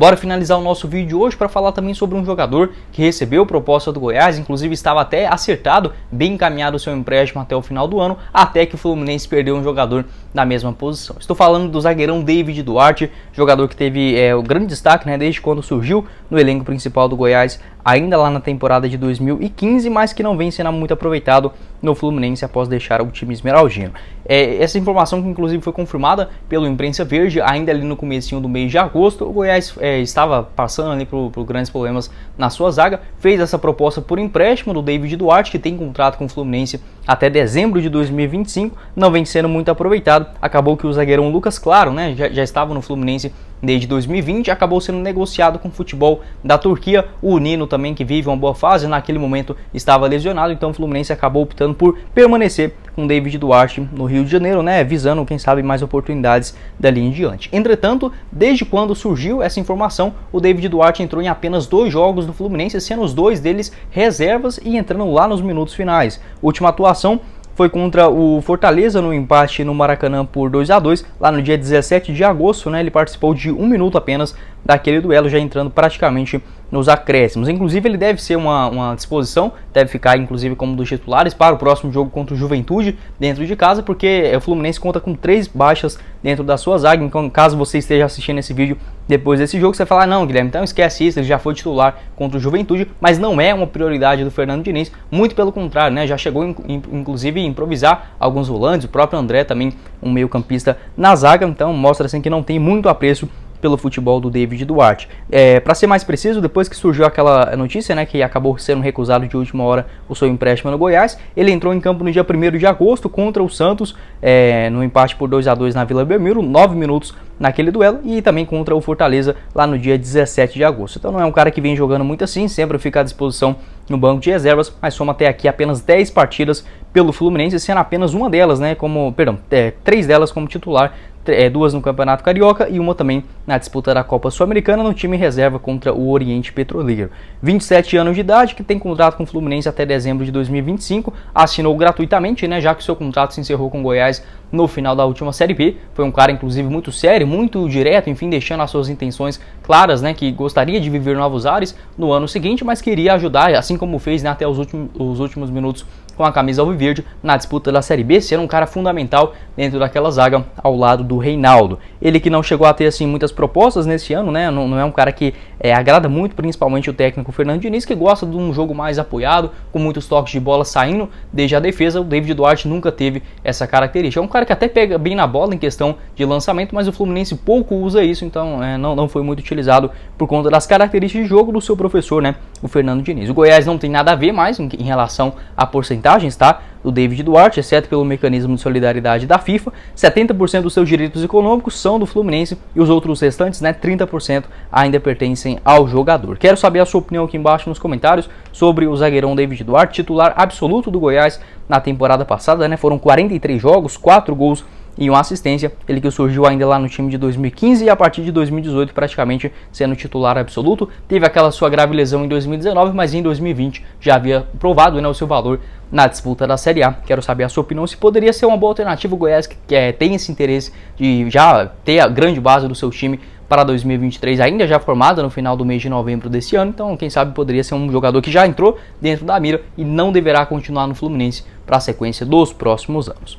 Bora finalizar o nosso vídeo hoje para falar também sobre um jogador que recebeu proposta do Goiás, inclusive estava até acertado, bem encaminhado o seu empréstimo até o final do ano, até que o Fluminense perdeu um jogador na mesma posição. Estou falando do zagueirão David Duarte, jogador que teve o grande destaque, desde quando surgiu no elenco principal do Goiás, ainda lá na temporada de 2015, mas que não vem sendo muito aproveitado no Fluminense após deixar o time esmeraldino. Essa informação que inclusive foi confirmada pelo Imprensa Verde, ainda ali no comecinho do mês de agosto, o Goiás estava passando ali por grandes problemas na sua zaga, fez essa proposta por empréstimo do David Duarte, que tem contrato com o Fluminense até dezembro de 2025, não vem sendo muito aproveitado. Acabou que o zagueirão Lucas Claro, já estava no Fluminense desde 2020, acabou sendo negociado com o futebol da Turquia. O Nino também, que vive uma boa fase, naquele momento estava lesionado, então o Fluminense acabou optando por permanecer com David Duarte no Rio de Janeiro, visando, quem sabe, mais oportunidades dali em diante. Entretanto, desde quando surgiu essa informação, o David Duarte entrou em apenas 2 jogos do Fluminense, sendo os 2 deles reservas e entrando lá nos minutos finais. Última atuação foi contra o Fortaleza no empate no Maracanã por 2-2, lá no dia 17 de agosto, ele participou de 1 minuto apenas daquele duelo, já entrando praticamente nos acréscimos. Inclusive ele deve ser uma disposição, deve ficar inclusive como dos titulares para o próximo jogo contra o Juventude dentro de casa, porque o Fluminense conta com 3 baixas dentro da sua zaga. Então, caso você esteja assistindo esse vídeo depois desse jogo, você vai falar: não, Guilherme, então esquece isso, ele já foi titular contra o Juventude, mas não é uma prioridade do Fernando Diniz, muito pelo contrário, já chegou inclusive a improvisar alguns volantes, o próprio André também, um meio campista na zaga, então mostra assim que não tem muito apreço pelo futebol do David Duarte. Para ser mais preciso, depois que surgiu aquela notícia, que acabou sendo recusado de última hora o seu empréstimo no Goiás, ele entrou em campo no dia 1º de agosto contra o Santos, no empate por 2-2 na Vila Belmiro, 9 minutos naquele duelo, e também contra o Fortaleza lá no dia 17 de agosto. Então não é um cara que vem jogando muito assim, sempre fica à disposição no banco de reservas, mas soma até aqui apenas 10 partidas pelo Fluminense, sendo apenas uma delas, 3 delas como titular, 2 no Campeonato Carioca e uma também na disputa da Copa Sul-Americana no time reserva contra o Oriente Petroleiro. 27 anos de idade, que tem contrato com o Fluminense até dezembro de 2025, assinou gratuitamente, já que o seu contrato se encerrou com o Goiás no final da última Série B. Foi um cara inclusive muito sério, muito direto, enfim, deixando as suas intenções claras, que gostaria de viver novos ares no ano seguinte, mas queria ajudar, assim como fez até os últimos minutos com a camisa alviverde na disputa da Série B, sendo um cara fundamental dentro daquela zaga ao lado do Reinaldo. Ele que não chegou a ter assim muitas propostas nesse ano, não é um cara que agrada muito, principalmente o técnico Fernando Diniz, que gosta de um jogo mais apoiado, com muitos toques de bola saindo desde a defesa. O David Duarte nunca teve essa característica. É um cara que até pega bem na bola em questão de lançamento, mas o Fluminense pouco usa isso, então não foi muito utilizado por conta das características de jogo do seu professor, o Fernando Diniz. O Goiás não tem nada a ver mais em relação à porcentagens, do David Duarte, exceto pelo mecanismo de solidariedade da FIFA. 70% dos seus direitos econômicos são do Fluminense e os outros restantes, 30%, ainda pertencem ao jogador. Quero saber a sua opinião aqui embaixo nos comentários sobre o zagueirão David Duarte, titular absoluto do Goiás na temporada passada, Foram 43 jogos, 4 gols e uma assistência. Ele que surgiu ainda lá no time de 2015 e a partir de 2018 praticamente sendo titular absoluto. Teve aquela sua grave lesão em 2019, mas em 2020 já havia provado o seu valor na disputa da Série A. Quero saber a sua opinião, se poderia ser uma boa alternativa o Goiás, que tem esse interesse de já ter a grande base do seu time para 2023, ainda já formada no final do mês de novembro desse ano. Então, quem sabe poderia ser um jogador que já entrou dentro da mira e não deverá continuar no Fluminense para a sequência dos próximos anos.